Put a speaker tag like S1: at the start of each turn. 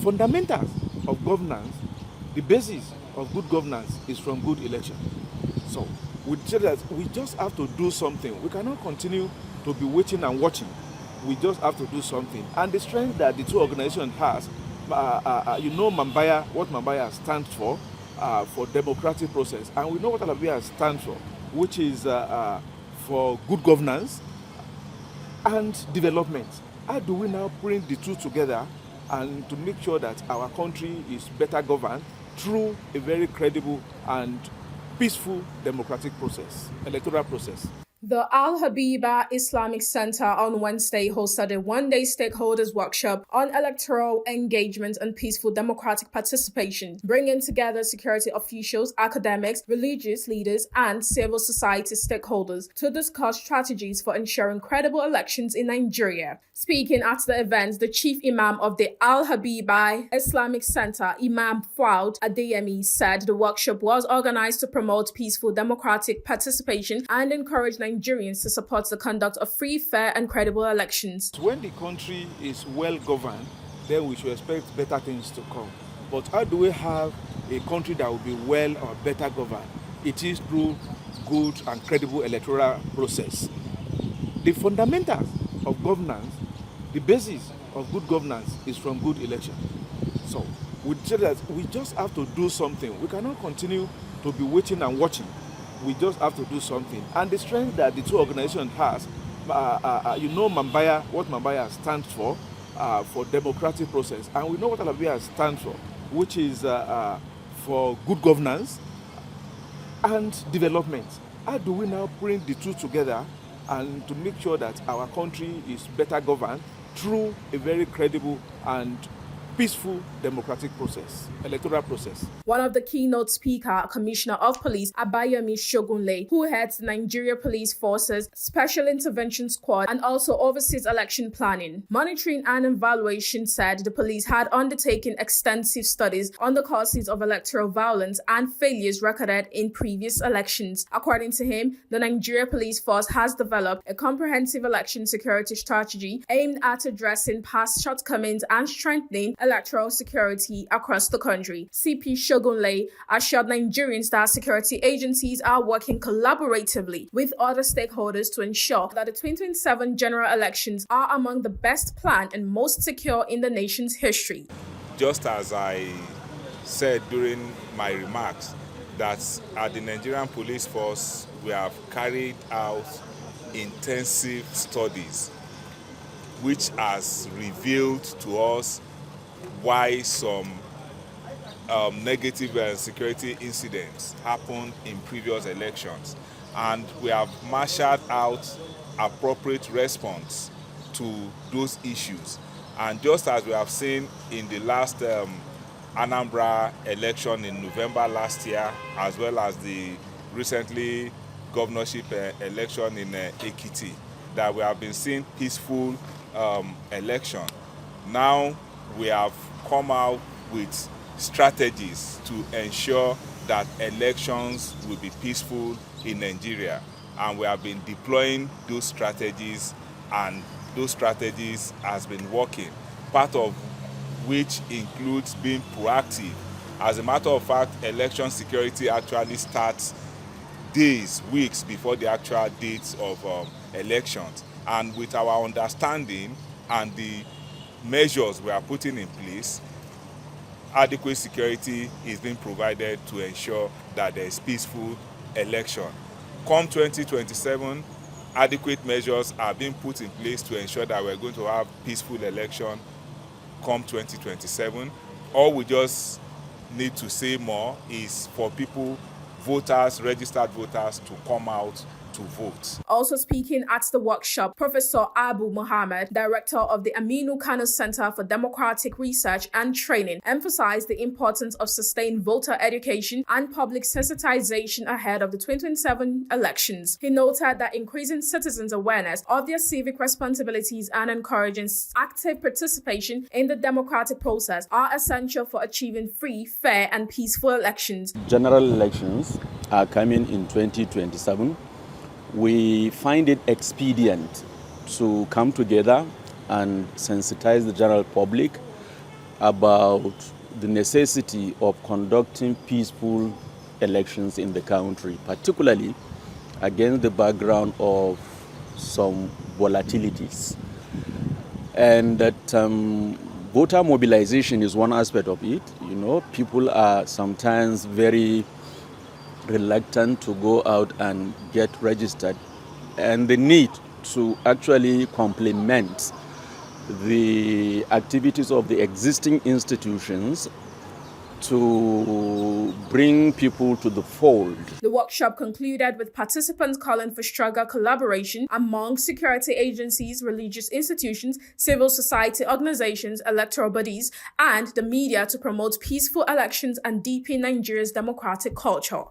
S1: fundamentals of governance, the basis of good governance is from good election. So we say that we just have to do something. We cannot continue to be waiting and watching. We just have to do something. And the strength that the two organizations has, Mambaya, what Mambaya stands for democratic process. And we know what Al-Habibiyah stands for, which is for good governance and development. How do we now bring the two together and to make sure that our country is better governed through a very credible and peaceful democratic process, electoral process?
S2: The Al-Habibiyah Islamic Centre on Wednesday hosted a one-day stakeholders workshop on electoral engagement and peaceful democratic participation, bringing together security officials, academics, religious leaders, and civil society stakeholders to discuss strategies for ensuring credible elections in Nigeria. Speaking at the event, the chief imam of the Al-Habibiyah Islamic Centre, Imam Fuad Adeyemi, said the workshop was organized to promote peaceful democratic participation and encourage Nigerians to support the conduct of free, fair, and credible elections.
S1: When the country is well governed, then we should expect better things to come. But how do we have a country that will be well or better governed? It is through good and credible electoral process. The fundamentals of governance, the basis of good governance is from good election. So we say that we just have to do something. We cannot continue to be waiting and watching. We just have to do something. And the strength that the two organizations has, Mambaya, what Mambaya stands for democratic process. And we know what Al-Habibiyah stands for, which is for good governance and development. How do we now bring the two together and to make sure that our country is better governed through a very credible and peaceful democratic process, electoral process?
S2: One of the keynote speakers, Commissioner of Police Abayomi Shogunle, who heads the Nigeria Police Forces Special Intervention Squad and also oversees election planning, monitoring and evaluation, said the police had undertaken extensive studies on the causes of electoral violence and failures recorded in previous elections. According to him, the Nigeria Police Force has developed a comprehensive election security strategy aimed at addressing past shortcomings and strengthening electoral security across the country. CP Shogunle assured Nigerians that security agencies are working collaboratively with other stakeholders to ensure that the 2027 general elections are among the best planned and most secure in the nation's history.
S3: Just as I said during my remarks, that at the Nigerian Police Force, we have carried out intensive studies which has revealed to us why some negative security incidents happened in previous elections. And we have marshaled out appropriate response to those issues. And just as we have seen in the last Anambra election in November last year, as well as the recently governorship election in Ekiti, that we have been seeing peaceful election. Now we have come out with strategies to ensure that elections will be peaceful in Nigeria. And we have been deploying those strategies, and those strategies has been working, part of which includes being proactive. As a matter of fact, election security actually starts days, weeks before the actual dates of elections. And with our understanding and the measures we are putting in place, adequate security is being provided to ensure that there is peaceful election. Come 2027, adequate measures are being put in place to ensure that we're going to have peaceful election come 2027. All we just need to say more is for people, voters, registered voters, to come out to vote.
S2: Also speaking at the workshop, Professor Abu Muhammad, director of the Aminu Kano Center for Democratic Research and Training, emphasized the importance of sustained voter education and public sensitization ahead of the 2027 elections. He noted that increasing citizens' awareness of their civic responsibilities and encouraging active participation in the democratic process are essential for achieving free, fair, and peaceful elections.
S4: General elections are coming in 2027. We find it expedient to come together and sensitize the general public about the necessity of conducting peaceful elections in the country, particularly against the background of some volatilities. And that voter mobilization is one aspect of it. You know, people are sometimes very reluctant to go out and get registered, and the need to actually complement the activities of the existing institutions to bring people to the fold.
S2: The workshop concluded with participants calling for stronger collaboration among security agencies, religious institutions, civil society organizations, electoral bodies, and the media to promote peaceful elections and deepen Nigeria's democratic culture.